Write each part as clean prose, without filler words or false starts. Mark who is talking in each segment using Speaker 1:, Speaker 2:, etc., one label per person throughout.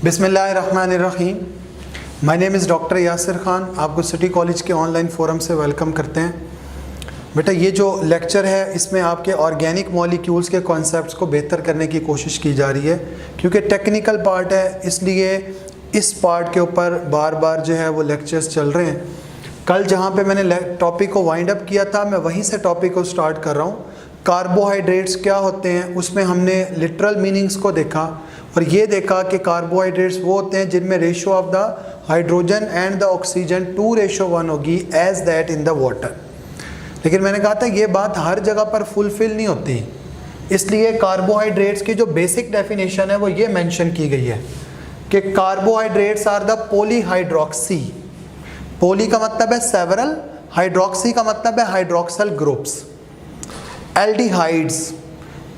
Speaker 1: बिस्मिल्लाहिर्रहमानिर्रहीम। My name is doctor Yasir Khan. आपको city college के ऑनलाइन फोरम से वेलकम करते हैं। बेटा ये जो लेक्चर है इसमें आपके ऑर्गेनिक मॉलिक्यूल्स के कॉन्सेप्ट्स को बेहतर करने की कोशिश की जा रही है, क्योंकि टेक्निकल पार्ट है, इसलिए इस पार्ट के ऊपर बार बार जो है वो लेक्चर्स चल रहे हैं। कल जहाँ पे मैंने टॉपिक को वाइंड अप किया था, मैं वहीं से टॉपिक को स्टार्ट कर रहा हूँ। कार्बोहाइड्रेट्स क्या होते हैं उसमें हमने लिटरल मीनिंग्स को देखा और ये देखा कि कार्बोहाइड्रेट्स वो होते हैं जिनमें ratio of the hydrogen and the oxygen 2:1 होगी as that in the water. लेकिन मैंने कहा था ये बात हर जगह पर फुलफिल नहीं होती, इसलिए कार्बोहाइड्रेट्स की जो बेसिक डेफिनेशन है वो ये मेंशन की गई है कि carbohydrates are the polyhydroxy. Poly का मतलब है सेवरल, हाइड्रोक्सी का मतलब है hydroxyl groups, aldehydes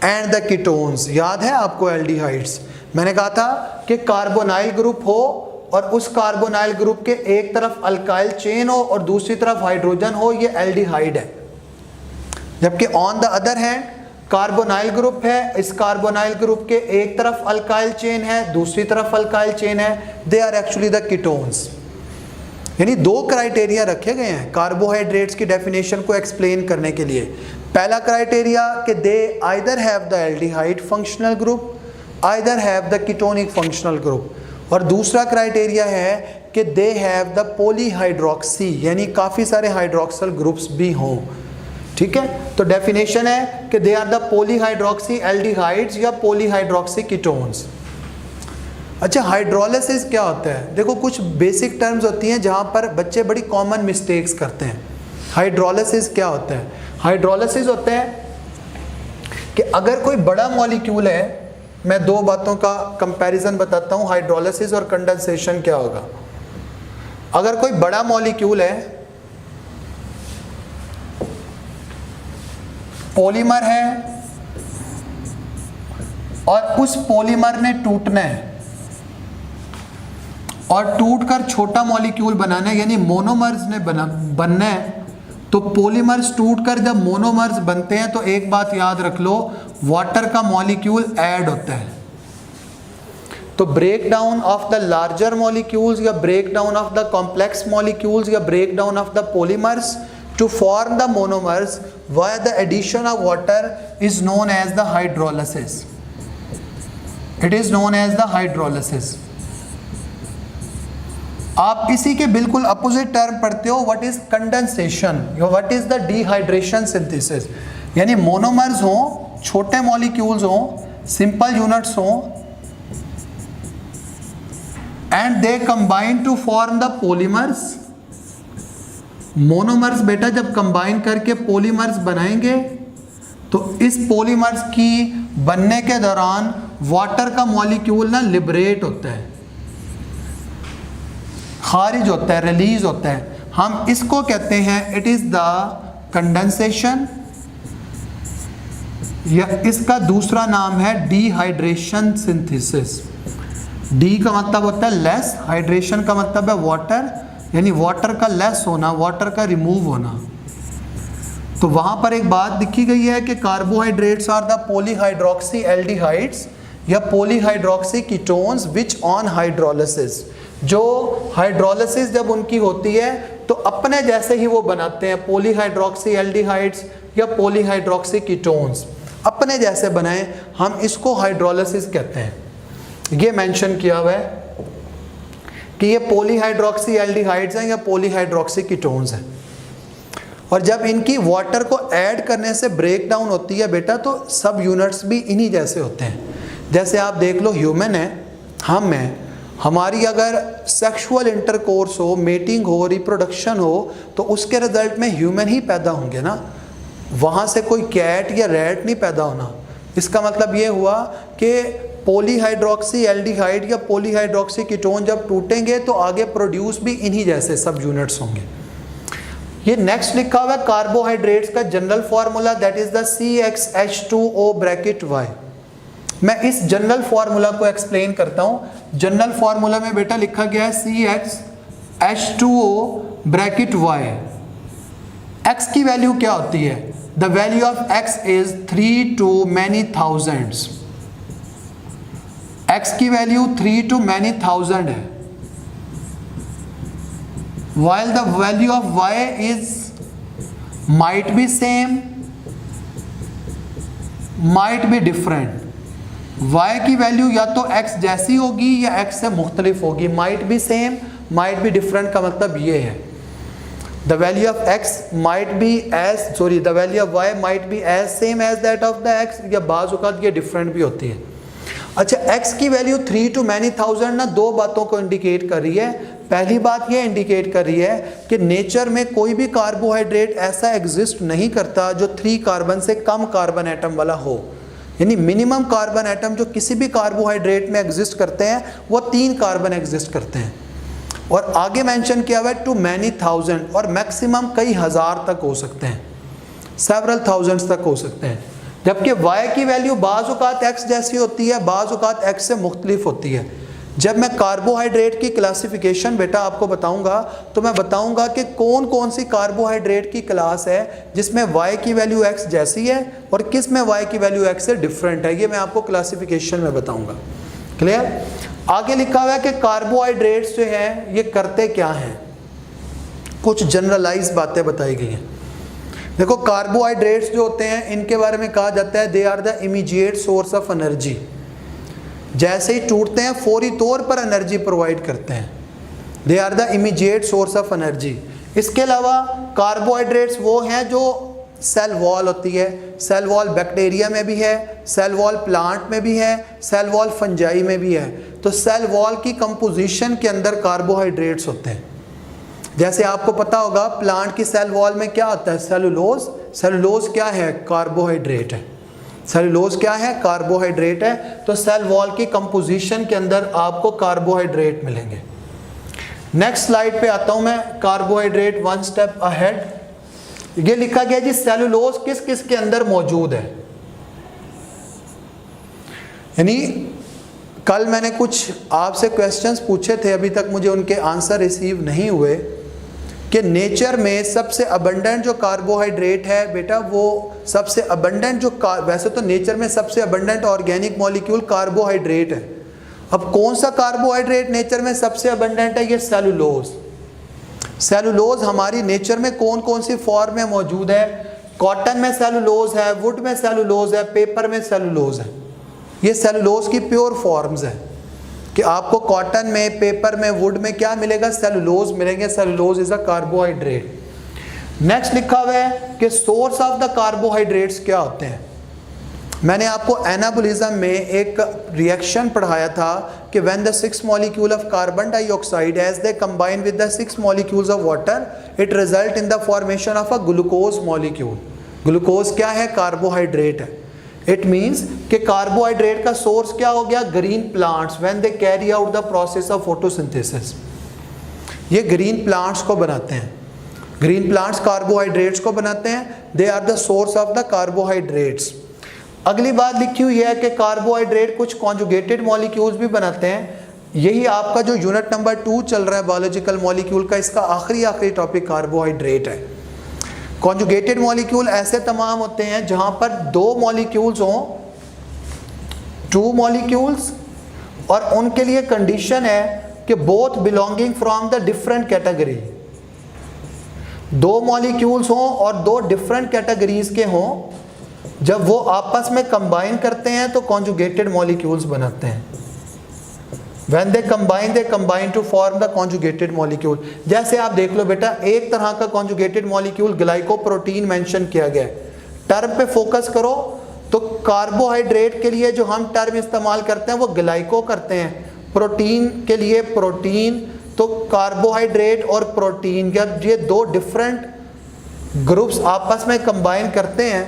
Speaker 1: and the ketones. याद है आपको एल्डिहाइड्स? मैंने कहा था कि कार्बोनाइल ग्रुप हो और उस कार्बोनाइल ग्रुप के एक तरफ अल्काइल चेन हो और दूसरी तरफ हाइड्रोजन हो, ये एल्डिहाइड है। जबकि on the other hand carbonyl group है, इस कार्बोनाइल ग्रुप के एक तरफ अल्काइल चेन है, दूसरी तरफ अल्काइल चेन है, they are actually the ketones. यानी दो क्राइटेरिया रखे गए हैं कार्बोहाइड्रेट्स की डेफिनेशन को एक्सप्लेन करने के लिए। पहला क्राइटेरिया कि they either have the aldehyde functional group, either have the ketonic functional group, और दूसरा क्राइटेरिया है कि दे हैव द पॉलीहाइड्रोक्सी, यानी काफ़ी सारे हाइड्रोक्सल ग्रुप्स भी हों। ठीक है, तो डेफिनेशन है कि they are the polyhydroxy aldehydes या पॉलीहाइड्रोक्सी कीटोन्स। अच्छा, हाइड्रोलिसिस क्या होता है? देखो कुछ बेसिक टर्म्स होती हैं जहाँ पर बच्चे बड़ी कॉमन मिस्टेक्स करते हैं। हाइड्रोलिसिस क्या होता है? हाइड्रोलिसिस होता है कि अगर कोई बड़ा मॉलिक्यूल है, मैं दो बातों का कंपैरिजन बताता हूँ, हाइड्रोलिसिस और कंडेंसेशन क्या होगा। अगर कोई बड़ा मॉलिक्यूल है, पॉलीमर है, और उस पॉलीमर ने टूटना है और टूटकर छोटा मॉलिक्यूल बनाना है, यानी मोनोमर्स ने बनना है, तो पॉलीमर्स टूटकर जब मोनोमर्स बनते हैं तो एक बात याद रख लो, वाटर का मॉलिक्यूल ऐड होता है। तो break down of the larger molecules या break down of the complex molecules या break down of the polymers to form the monomers via the addition of water is known as the hydrolysis. It is known as the hydrolysis. आप इसी के बिल्कुल opposite term पढ़ते हो, what is condensation या what is the dehydration synthesis. यानी monomers हों, छोटे मॉलिक्यूल्स हों, सिंपल यूनिट्स हों, and they combine to form the polymers. Monomers बेटा जब कंबाइन करके पॉलीमर्स बनाएंगे तो इस पॉलीमर्स की बनने के दौरान वाटर का मॉलिक्यूल ना लिबरेट होता है, खारिज होता है, रिलीज होता है। हम इसको कहते हैं इट इज द कंडेंसेशन, या इसका दूसरा नाम है डिहाइड्रेशन सिंथेसिस। डी का मतलब होता है लेस, हाइड्रेशन का मतलब है वाटर, यानी वाटर का लेस होना, वाटर का रिमूव होना। तो वहां पर एक बात लिखी गई है कि carbohydrates are the polyhydroxy aldehydes या polyhydroxy ketones which on hydrolysis. जो हाइड्रोलिसिस जब उनकी होती है तो अपने जैसे ही वो बनाते हैं, पॉलीहाइड्रोक्सी एल्डिहाइड्स या पॉलीहाइड्रोक्सी कीटोन्स अपने जैसे बनाएं, हम इसको हाइड्रोलिसिस कहते हैं। ये मेंशन किया हुआ है कि ये पॉलीहाइड्रोक्सी एल्डिहाइड्स हैं या पॉलीहाइड्रोक्सी कीटोन्स हैं, और जब इनकी वाटर को ऐड करने से ब्रेक डाउन होती है बेटा, तो सब यूनिट्स भी इन्हीं जैसे होते हैं। जैसे आप देख लो, ह्यूमन है, हम हैं, हमारी अगर सेक्सुअल इंटरकोर्स हो, मेटिंग हो, रिप्रोडक्शन हो, तो उसके रिजल्ट में ह्यूमन ही पैदा होंगे ना, वहाँ से कोई कैट या रैट नहीं पैदा होना। इसका मतलब ये हुआ कि पॉलीहाइड्रोक्सी एल्डिहाइड या पॉलीहाइड्रोक्सी कीटोन जब टूटेंगे तो आगे प्रोड्यूस भी इन्हीं जैसे सब यूनिट्स होंगे। ये नेक्स्ट लिखा हुआ है कार्बोहाइड्रेट्स का general formula, that is the CxH2O bracket Y। मैं इस जनरल फार्मूला को एक्सप्लेन करता हूँ। जनरल फार्मूला में बेटा लिखा गया है CxH2O ब्रैकेट Y। x की वैल्यू क्या होती है? The value of x is 3 to many thousands। x की वैल्यू 3 to many thousand है, while the value of y is might be same, might be different. y की value या तो x जैसी होगी या x से मुख्तलिफ होगी. might be same, might be different का मतलब ये है, the value of x might be as the value of y might be as same as that of the x, या बाज़ औक़ात ये डिफरेंट भी होती है. अच्छा, x की वैल्यू 3 to many thousand ना दो बातों को इंडिकेट कर रही है. पहली बात ये इंडिकेट कर रही है कि नेचर में कोई भी कार्बोहाइड्रेट ऐसा एग्जिस्ट नहीं करता जो 3 कार्बन से कम कार्बन एटम वाला हो. यानी मिनिमम कार्बन एटम जो किसी भी कार्बोहाइड्रेट में एग्जिस्ट करते हैं वो 3 कार्बन एग्जिस्ट करते हैं. और आगे मेंशन किया हुआ है टू मैनी थाउजेंड, और मैक्सिमम कई हज़ार तक हो सकते हैं, सेवरल थाउजेंड्स तक हो सकते हैं. जबकि y की वैल्यू बाज़ औक़ात x जैसी होती है, बाज़ औक़ात x से मुख्तलिफ होती है. जब मैं कार्बोहाइड्रेट की क्लासिफिकेशन बेटा आपको बताऊंगा तो मैं बताऊंगा कि कौन कौन सी कार्बोहाइड्रेट की क्लास है जिसमें y की वैल्यू x जैसी है और किस में y की वैल्यू x से डिफरेंट है. ये मैं आपको क्लासिफिकेशन में बताऊंगा. क्लियर? आगे लिखा हुआ है कि कार्बोहाइड्रेट्स जो हैं ये करते क्या हैं. कुछ जनरलाइज बातें बताई गई हैं. देखो, कार्बोहाइड्रेट्स जो होते हैं इनके बारे में कहा जाता है they are the immediate source of energy. जैसे ही टूटते हैं फौरी तौर पर एनर्जी प्रोवाइड करते हैं. They are the immediate source of energy. इसके अलावा कार्बोहाइड्रेट्स वो हैं जो सेल वॉल होती है, सेल वॉल बैक्टीरिया में भी है, सेल वॉल प्लांट में भी है, सेल वॉल फंजाई में भी है. तो सेल वॉल की कंपोजिशन के अंदर कार्बोहाइड्रेट्स होते हैं. जैसे आपको पता होगा प्लांट की सेल वॉल में क्या होता है, सेलुलोज. सेलुलोज क्या है? कार्बोहाइड्रेट है. सेलुलोज क्या है? कार्बोहाइड्रेट है. तो सेल वॉल की कंपोजिशन के अंदर आपको कार्बोहाइड्रेट मिलेंगे. नेक्स्ट स्लाइड पे आता हूं मैं. Carbohydrate one step ahead. ये लिखा गया जी सेलुलोज किस किस के अंदर मौजूद है. यानी कल मैंने कुछ आपसे क्वेश्चंस पूछे थे, अभी तक मुझे उनके आंसर रिसीव नहीं हुए, कि नेचर में सबसे अबंडेंट जो कार्बोहाइड्रेट है बेटा वो सबसे अबंडेंट जो वैसे तो नेचर में सबसे अबंडेंट ऑर्गेनिक मॉलिक्यूल कार्बोहाइड्रेट है. अब कौन सा कार्बोहाइड्रेट नेचर में सबसे अबंडेंट है? ये सेलुलोज. सेलुलोज हमारी नेचर में कौन कौन सी फॉर्म में मौजूद है? कॉटन में सेलुलोज है, वुड में सेलुलोज है, पेपर में सेलुलोज है. ये सेलुलोज की प्योर फॉर्म्स है कि आपको कॉटन में, पेपर में, वुड में क्या मिलेगा? सेलुलोज मिलेंगे. Cellulose is a carbohydrate. Next लिखा हुआ है कि सोर्स ऑफ द कार्बोहाइड्रेट्स क्या होते हैं. मैंने आपको एनाबोलिज्म में एक रिएक्शन पढ़ाया था कि when the 6 molecule of carbon dioxide as they combine with the 6 molecules of water it result in the formation of a glucose molecule. Glucose क्या है? कार्बोहाइड्रेट है. इट मीन्स कि कार्बोहाइड्रेट का सोर्स क्या हो गया? Green plants when they carry out the process of photosynthesis. ये green plants को बनाते हैं. ग्रीन प्लांट्स कार्बोहाइड्रेट्स को बनाते हैं. They are the source of the carbohydrates. अगली बात लिखी हुई है कि कार्बोहाइड्रेट कुछ कॉन्जुगेटेड मॉलिक्यूल्स भी बनाते हैं. यही आपका जो यूनिट नंबर 2 चल रहा है बायोलॉजिकल मॉलिक्यूल का, इसका आखिरी टॉपिक कार्बोहाइड्रेट है. कॉन्जुगेटेड मॉलिक्यूल ऐसे तमाम होते हैं जहां पर 2 मॉलिक्यूल्स हों, 2 मॉलिक्यूल्स, और उनके लिए कंडीशन है कि both belonging from the different category. 2 molecules हों और 2 डिफरेंट कैटेगरीज के हों. जब वो आपस में कंबाइन करते हैं तो कॉन्जुगेटेड मॉलिक्यूल्स बनाते हैं. When they combine to form the conjugated molecule. जैसे आप देख लो बेटा, एक तरह का conjugated molecule ग्लाइकोप्रोटीन मेंशन किया गया है. टर्म पे फोकस करो तो कार्बोहाइड्रेट के लिए जो हम टर्म इस्तेमाल करते हैं वो ग्लाइको करते हैं. प्रोटीन के लिए प्रोटीन. तो कार्बोहाइड्रेट और प्रोटीन जब ये 2 डिफरेंट ग्रुप्स आपस में कंबाइन करते हैं,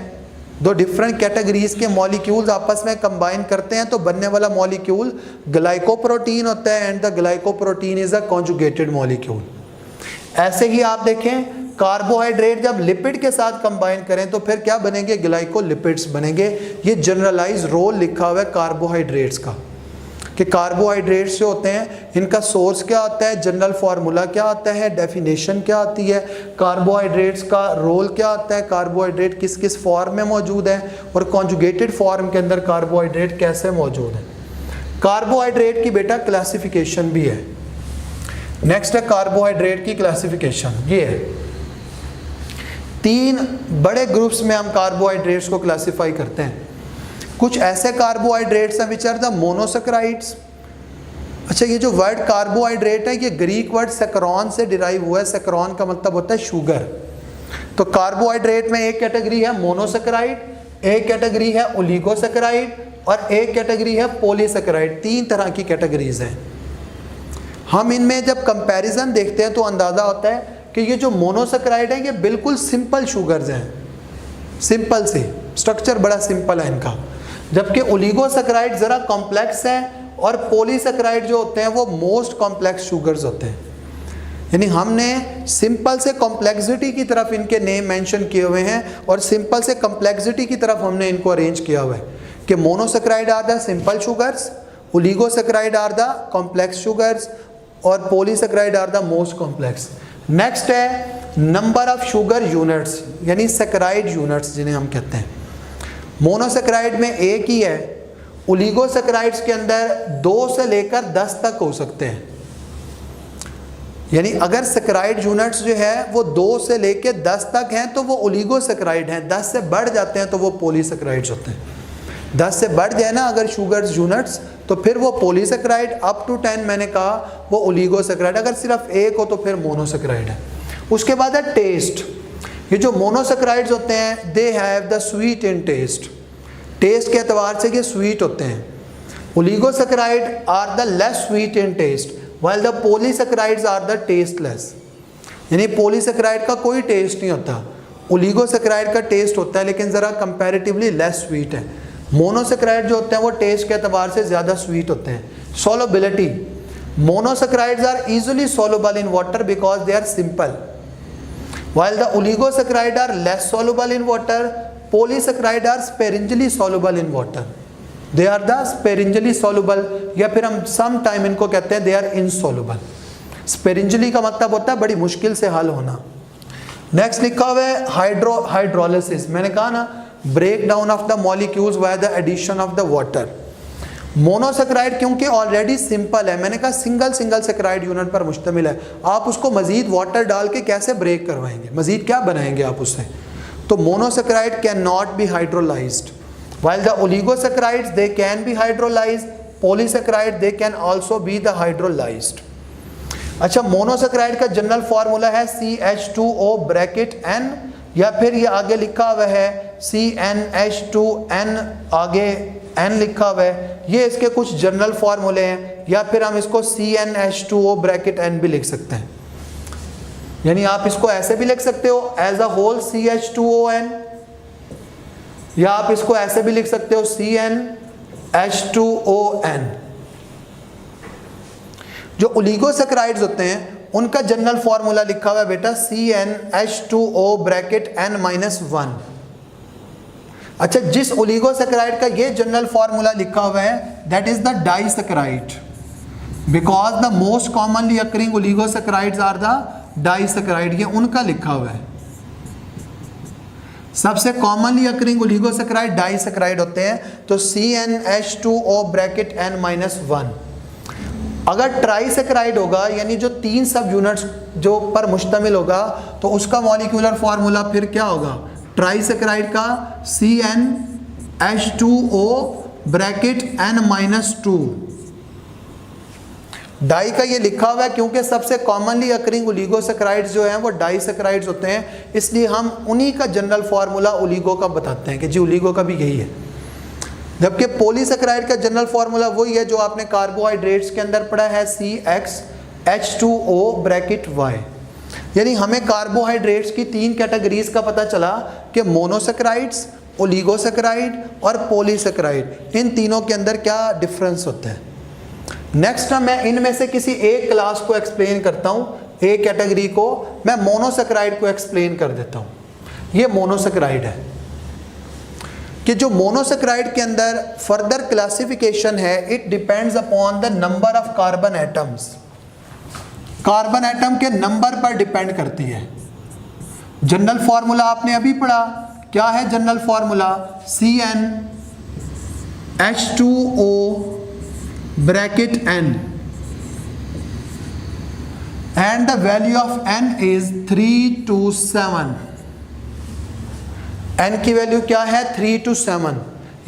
Speaker 1: 2 डिफरेंट कैटेगरीज के मॉलिक्यूल्स आपस में कंबाइन करते हैं तो बनने वाला मॉलिक्यूल ग्लाइकोप्रोटीन होता है. And the glycoprotein is a conjugated molecule. ऐसे ही आप देखें कार्बोहाइड्रेट जब लिपिड के साथ कंबाइन करें तो फिर क्या बनेंगे? ग्लाइकोलिपिड्स बनेंगे. ये जनरलाइज रोल लिखा हुआ है कार्बोहाइड्रेट्स का कि कार्बोहाइड्रेट्स जो होते हैं इनका सोर्स क्या होता है, जनरल फार्मूला क्या होता है, डेफिनेशन क्या होती है, कार्बोहाइड्रेट्स का रोल क्या होता है, कार्बोहाइड्रेट किस किस फॉर्म में मौजूद है और कॉन्जुगेटेड फॉर्म के अंदर कार्बोहाइड्रेट कैसे मौजूद है. कार्बोहाइड्रेट की बेटा क्लासिफिकेशन भी है। नेक्स्ट है कार्बोहाइड्रेट की क्लासिफिकेशन, ये है 3 बड़े ग्रुप्स में हम कार्बोहाइड्रेट्स को क्लासिफाई करते हैं। कुछ ऐसे कार्बोहाइड्रेट्स हैं विच आर द मोनोसेक्राइड्स। अच्छा, ये जो वर्ड कार्बोहाइड्रेट है ये ग्रीक वर्ड सेक्रॉन से डिराइव हुआ है। सेक्रॉन का मतलब होता है शुगर। तो कार्बोहाइड्रेट में एक कैटेगरी है मोनोसेक्राइड, एक कैटेगरी है ओलिगोसेक्राइड और एक कैटेगरी है पॉलीसेक्राइड। 3 तरह की कैटेगरीज हैं। हम इनमें जब कंपैरिजन देखते हैं तो अंदाज़ा होता है कि ये जो मोनोसेक्राइड है ये बिल्कुल सिंपल शुगर्स हैं, सिंपल से स्ट्रक्चर बड़ा सिंपल है इनका, जबकि ओलिगोसेक्राइड ज़रा कॉम्प्लेक्स हैं और पॉलीसेक्राइड जो होते हैं वो मोस्ट कॉम्प्लेक्स शुगर्स होते हैं। यानी हमने सिंपल से कॉम्प्लेक्सिटी की तरफ इनके नेम मेंशन किए हुए हैं और सिंपल से कॉम्प्लेक्सिटी की तरफ हमने इनको अरेंज किया हुआ है कि monosaccharide are the simple sugars, oligosaccharide are the complex sugars और polysaccharide are the most complex. Next है नंबर ऑफ शुगर यूनिट्स, यानी सेक्राइड यूनिट्स जिन्हें हम कहते हैं। मोनोसेक्राइड में एक ही है, ओलिगोसेक्राइड्स के अंदर 2 से लेकर 10 तक हो सकते हैं। यानी अगर सेक्राइड यूनिट्स जो है वो 2 से लेकर 10 तक हैं तो वो ओलिगोसेक्राइड हैं, 10 से बढ़ जाते हैं तो वो पॉलीसेक्राइड्स होते हैं। 10 से बढ़ जाए ना अगर शुगर्स यूनिट्स तो फिर वो पॉलीसेक्राइड, अप टू 10 मैंने कहा वो ओलिगोसेक्राइड, अगर सिर्फ एक हो तो फिर मोनोसेक्राइड है। उसके बाद है टेस्ट। ये जो मोनोसेक्राइड्स होते हैं they have the sweet in taste, taste के एतबार से ये स्वीट होते हैं। Oligosaccharide are the less sweet in taste while the polysaccharides are the tasteless. यानी पॉलीसेक्राइड का कोई टेस्ट नहीं होता, ओलिगोसेक्राइड का टेस्ट होता है लेकिन ज़रा कंपैरेटिवली लेस स्वीट है। मोनोसेक्राइड जो होते हैं वो टेस्ट के एतबार से ज़्यादा स्वीट होते हैं। Solubility, monosaccharides are easily soluble in water because they are simple, while the oligosaccharides are less soluble in water, polysaccharides are sparingly soluble in water. They are the sparingly soluble, या फिर हम sometime इनको कहते हैं they are insoluble. sparingly का मतलब होता है बड़ी मुश्किल से हल होना। नेक्स्ट लिखा हुआ है हाइड्रोलिसिस। मैंने कहा ना break down of the molecules by the addition of the water. Monosaccharide क्योंकि ऑलरेडी सिंपल है, मैंने कहा सिंगल सेक्राइड यूनिट पर मुश्तमिल है, आप उसको मजीद वाटर डाल के कैसे ब्रेक करवाएंगे, मजीद क्या बनाएंगे आप उससे। तो monosaccharide can not be hydrolysed while the oligosaccharides they can be hydrolysed, polysaccharide they can also be the hydrolysed. अच्छा, मोनोसेक्राइड का जनरल फार्मूला है CH2O ब्रैकेट N, या फिर ये आगे लिखा हुआ है CnH2n, आगे N लिखा हुआ है। ये इसके कुछ जनरल फार्मूले हैं, या फिर हम इसको CnH2O ब्रैकेट N भी लिख सकते हैं। यानी आप इसको ऐसे भी लिख सकते हो एज अ होल CH2ON, या आप इसको ऐसे भी लिख सकते हो CnH2ON। जो ओलिगोसेक्राइड्स होते हैं उनका जनरल फार्मूला लिखा हुआ है बेटा CnH2O ब्रैकेट N-1। अच्छा, जिस ओलिगोसेक्राइड का ये जनरल फार्मूला लिखा हुआ है that is the disaccharide, because the most commonly occurring oligosaccharides are the disaccharide. ये उनका लिखा हुआ है, सबसे कॉमनली अकरिंग ओलिगोसेक्राइड डाइसेक्राइड होते हैं। तो CnH2O ब्रैकेट N-1। अगर ट्राइसेक्राइड होगा यानी जो 3 सब यूनिट्स जो पर मुश्तमिल होगा तो उसका मॉलिक्यूलर फार्मूला फिर क्या होगा, ट्राइसेक्राइड का CnH2O ब्रैकेट N-2। डाई का ये लिखा हुआ है क्योंकि सबसे कॉमनली अकरिंग ओलिगोसेक्राइड्स जो हैं वो डाइसेक्राइड्स होते हैं, इसलिए हम उन्हीं का जनरल फार्मूला ओलिगो का बताते हैं कि जी ओलिगो का भी यही है। जबकि पॉलीसेक्राइड का जनरल फार्मूला वही है जो आपने कार्बोहाइड्रेट्स के अंदर पढ़ा है CxH2O ब्रैकेट Y। यानी हमें कार्बोहाइड्रेट्स की 3 कैटेगरीज का पता चला कि मोनोसेक्राइड्स, ओलिगोसेक्राइड और पॉलीसेक्राइड, इन तीनों के अंदर क्या डिफरेंस होता है। नेक्स्ट मैं इनमें से किसी एक क्लास को एक्सप्लेन करता हूँ, एक कैटेगरी को मैं मोनोसेक्राइड को एक्सप्लेन कर देता हूँ। ये मोनोसेक्राइड है कि जो मोनोसेक्राइड के अंदर फर्दर क्लासिफिकेशन है, it depends upon the number of carbon atoms. Carbon atom के नंबर पर डिपेंड करती है। जनरल फार्मूला आपने अभी पढ़ा, क्या है general formula, CnH2O bracket n and the value of n is 3 to 7। n की वैल्यू क्या है 3 to 7,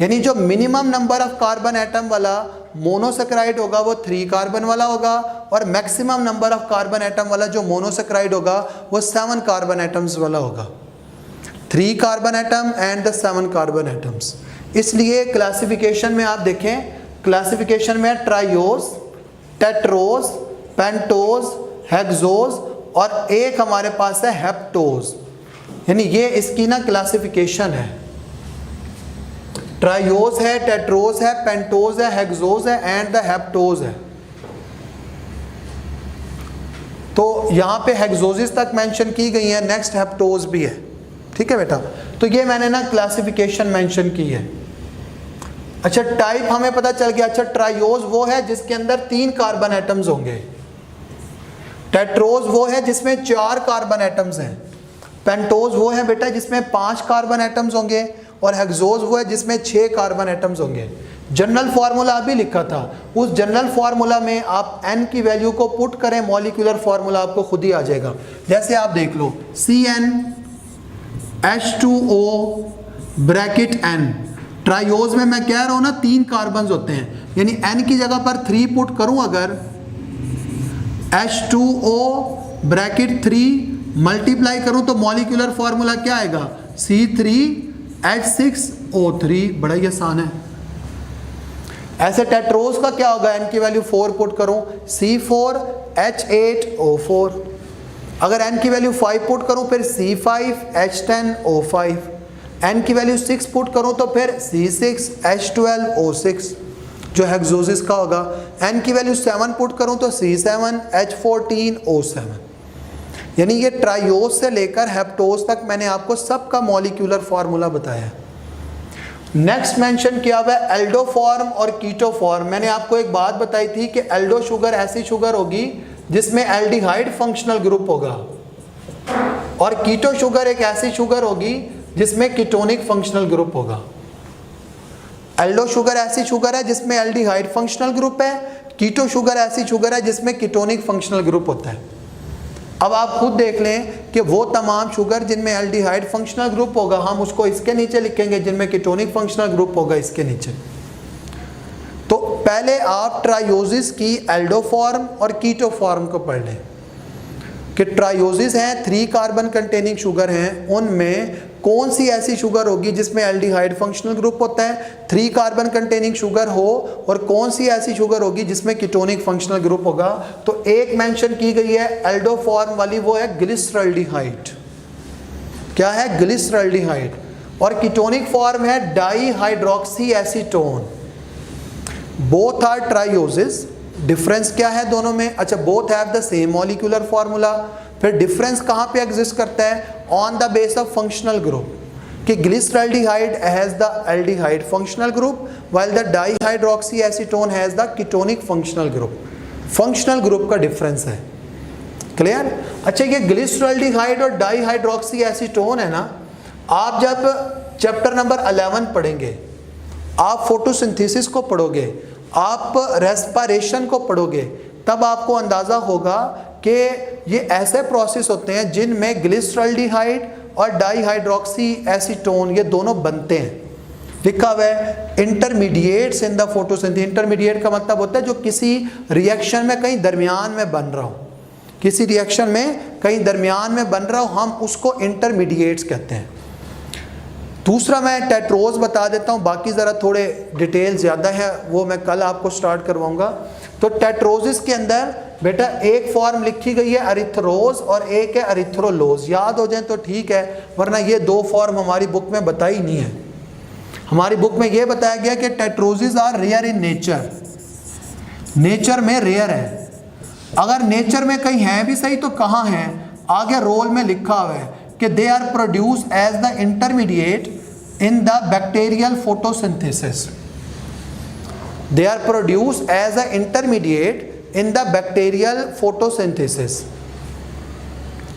Speaker 1: यानी जो minimum number of carbon atom वाला मोनोसेक्राइड होगा वो 3 कार्बन वाला होगा, और maximum number of carbon atom वाला जो मोनोसेक्राइड होगा वो 7 कार्बन एटम्स वाला होगा। 3 carbon atom and the 7 carbon atoms. इसलिए क्लासिफिकेशन में आप देखें, क्लासिफिकेशन में ट्राइयोज, टेट्रोज, पेंटोज, हेक्सोज और एक हमारे पास है हेप्टोज, यानी ये इसकी ना क्लासिफिकेशन है। ट्राइयोज है, टेट्रोज है, पेंटोज है, हेक्सोज है एंड द हेप्टोज है। तो यहाँ पे हेक्सोसिस तक मेंशन की गई है, नेक्स्ट हेप्टोज भी है। ठीक है बेटा, तो ये मैंने ना क्लासिफिकेशन मेंशन की है। अच्छा, टाइप हमें पता चल गया। अच्छा, ट्राइयोज वो है जिसके अंदर 3 कार्बन एटम्स होंगे, टेट्रोज वो है जिसमें 4 कार्बन एटम्स हैं, पेंटोज वो है बेटा जिसमें 5 कार्बन एटम्स होंगे, और हेक्सोज वो है जिसमें 6 कार्बन एटम्स होंगे। जनरल फार्मूला भी लिखा था, उस जनरल फार्मूला में आप n की वैल्यू को पुट करें, मॉलिक्यूलर फार्मूला आपको खुद ही आ जाएगा। जैसे आप देख लो CnH2O ब्रैकेट n, ट्राइयोज में मैं कह रहा हूँ ना 3 कार्बन होते हैं, यानी n की जगह पर 3 पुट करूँ अगर, H2O ब्रैकेट 3 मल्टीप्लाई करूँ तो मॉलिक्यूलर फार्मूला क्या आएगा C3H6O3। बड़ा ही आसान है। ऐसे टेट्रोज का क्या होगा, n की वैल्यू 4 पुट करूँ C4H8O4, अगर n की वैल्यू 5 पुट करूँ फिर C5H10O5, n की वैल्यू 6 पुट करूँ तो फिर C6H12O6 जो हेक्सोसिस का होगा, n की वैल्यू 7 पुट करूँ तो C7H14O7। यानी ये ट्राइयोज से लेकर हेप्टोज तक मैंने आपको सबका मॉलिक्यूलर फार्मूला बताया। नेक्स्ट मेंशन किया हुआ है एल्डो फॉर्म और कीटो फॉर्म। मैंने आपको एक बात बताई थी कि एल्डो शुगर ऐसी शुगर होगी जिसमें एल्डिहाइड फंक्शनल ग्रुप होगा, और कीटो शुगर एक ऐसी शुगर होगी जिसमें कीटोनिक फंक्शनल ग्रुप होगा। एल्डो शुगर ऐसी शुगर है जिसमें एल्डिहाइड फंक्शनल ग्रुप है, कीटो शुगर ऐसी शुगर है जिसमें कीटोनिक फंक्शनल ग्रुप होता है। अब आप खुद देख लें कि वो तमाम शुगर जिनमें एल्डिहाइड फंक्शनल ग्रुप होगा हम उसको इसके नीचे लिखेंगे, जिनमें कीटोनिक फंक्शनल ग्रुप होगा इसके नीचे। तो पहले आप ट्राइयोसिस की एल्डो फॉर्म और कीटो फॉर्म को पढ़ लें कि ट्राइयोसिस हैं 3 कार्बन कंटेनिंग शुगर हैं, उनमें कौन सी ऐसी शुगर होगी जिसमें एल्डिहाइड फंक्शनल ग्रुप होता है, 3 कार्बन कंटेनिंग शुगर हो, और कौन सी ऐसी शुगर होगी जिसमें कीटोनिक फंक्शनल ग्रुप होगा। तो एक मेंशन की गई है एल्डो फॉर्म वाली, वो है ग्लिसरल्डिहाइड। क्या है? ग्लिसरल्डिहाइड। और कीटोनिक फॉर्म है dihydroxy acetone. Both are trioses. Difference क्या है दोनों में? अच्छा, both have the same molecular formula. फिर डिफरेंस कहाँ पे एग्जिस्ट करता है? On the base of functional group, कि glyceraldehyde has the aldehyde functional group while the dihydroxy acetone has the ketonic functional group. Functional group का difference है। Clear? अच्छा, ये ग्लिसरल्डिहाइड और डाईहाइड्रोक्सी एसीटोन है ना, आप जब चैप्टर नंबर 11 पढ़ेंगे, आप फोटोसिंथेसिस को पढ़ोगे, आप रेस्पिरेशन को पढ़ोगे, तब आपको अंदाज़ा होगा कि ये ऐसे प्रोसेस होते हैं जिनमें ग्लिसरल्डिहाइड और डाईहाइड्रोक्सी एसीटोन ये दोनों बनते हैं। लिखा हुआ है intermediates in the photosynthesis. Intermediate का मतलब होता है जो किसी रिएक्शन में कहीं दरमियान में बन रहा हो, किसी रिएक्शन में कहीं दरमियान में बन रहा हो, हम उसको इंटरमीडिएट्स कहते हैं। दूसरा मैं टेट्रोज बता देता हूँ, बाकी ज़रा थोड़े डिटेल ज़्यादा है वो मैं कल आपको स्टार्ट करवाऊँगा। तो टेट्रोजिस के अंदर बेटा एक फॉर्म लिखी गई है अरिथ्रोज और एक है अरिथ्रोलोज। याद हो जाए तो ठीक है, वरना ये 2 फॉर्म हमारी बुक में बताई नहीं है। हमारी बुक में ये बताया गया कि tetroses are rare in nature. Nature में रेयर है। अगर नेचर में कहीं है भी सही तो कहाँ है? आगे रोल में लिखा हुआ है कि they are produce as the intermediate in the bacterial photosynthesis. They are produce as a intermediate in the bacterial photosynthesis.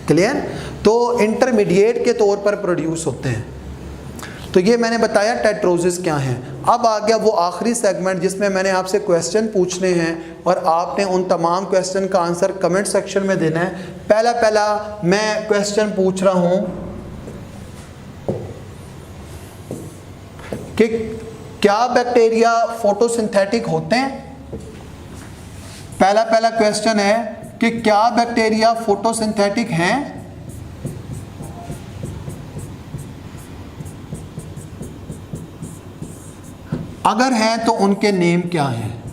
Speaker 1: Clear? तो इंटरमीडिएट के तौर पर प्रोड्यूस होते हैं। तो ये मैंने बताया टेट्रोजिस क्या हैं। अब आ गया वो आखिरी सेगमेंट जिसमें मैंने आपसे क्वेश्चन पूछने हैं और आपने उन तमाम क्वेश्चन का आंसर कमेंट सेक्शन में देना है। पहला मैं क्वेश्चन पूछ रहा हूं कि क्या बैक्टीरिया फोटोसिंथेटिक होते हैं। पहला क्वेश्चन है कि क्या बैक्टीरिया फोटोसिंथेटिक हैं। अगर हैं तो उनके नेम क्या हैं।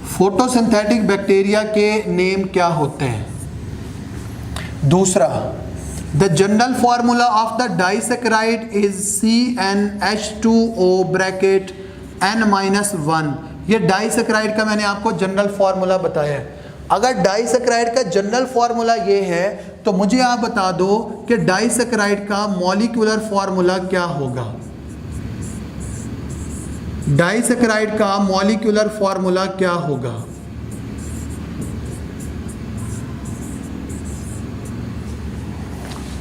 Speaker 1: फोटोसिंथेटिक बैक्टीरिया के नेम क्या होते हैं। दूसरा, the general formula of the disaccharide is CnH2O bracket N-1। ये डाइसैकेराइड का मैंने आपको जनरल फार्मूला बताया है। अगर डाइसैकेराइड का जनरल फार्मूला ये है तो मुझे आप बता दो कि डाइसैकेराइड का मॉलिक्यूलर फार्मूला क्या होगा। डाइसैकेराइड का मॉलिक्यूलर फार्मूला क्या होगा।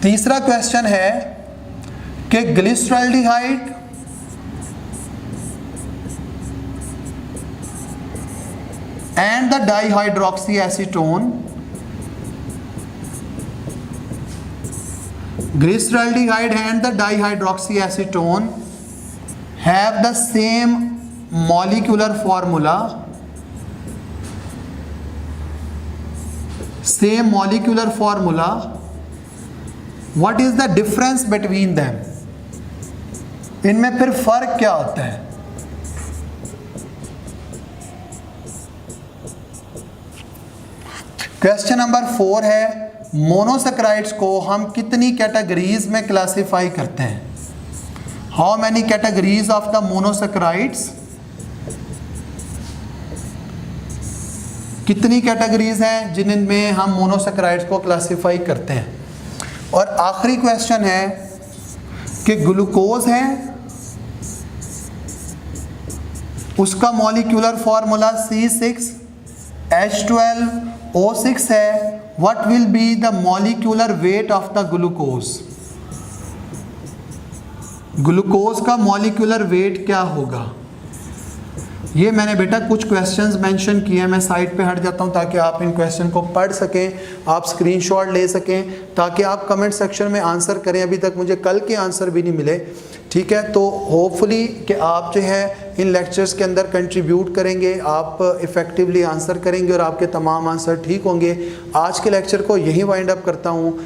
Speaker 1: तीसरा क्वेश्चन है कि glyceraldehyde and the dihydroxy acetone, glyceraldehyde and the dihydroxy acetone have the same molecular formula, what is the difference between them। इनमें फिर फर्क क्या होता है। क्वेश्चन नंबर 4 है, मोनोसैकेराइड्स को हम कितनी कैटेगरीज में क्लासिफाई करते हैं। How many categories of the monosaccharides? कितनी कैटेगरीज हैं जिनमें हम मोनोसैकेराइड्स को क्लासिफाई करते हैं। और आखिरी क्वेश्चन है कि ग्लूकोज है, उसका मॉलिक्यूलर फार्मूला C6H12O6 है। What will be the molecular weight of the glucose. Glucose का मॉलिक्यूलर वेट क्या होगा। ये मैंने बेटा कुछ क्वेश्चंस मेंशन किए हैं। मैं साइड पे हट जाता हूँ ताकि आप इन क्वेश्चन को पढ़ सकें, आप स्क्रीनशॉट ले सकें, ताकि आप कमेंट सेक्शन में आंसर करें। अभी तक मुझे कल के आंसर भी नहीं मिले, ठीक है। तो होपफुली कि आप जो है इन लेक्चर्स के अंदर कंट्रीब्यूट करेंगे, आप इफ़ेक्टिवली आंसर करेंगे और आपके तमाम आंसर ठीक होंगे। आज के लेक्चर को यहीं वाइंड अप करता हूँ।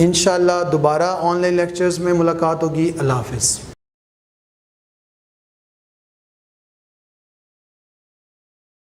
Speaker 1: इंशाल्लाह दोबारा ऑनलाइन लेक्चर्स में मुलाकात होगी। अल्लाह हाफ़िज़।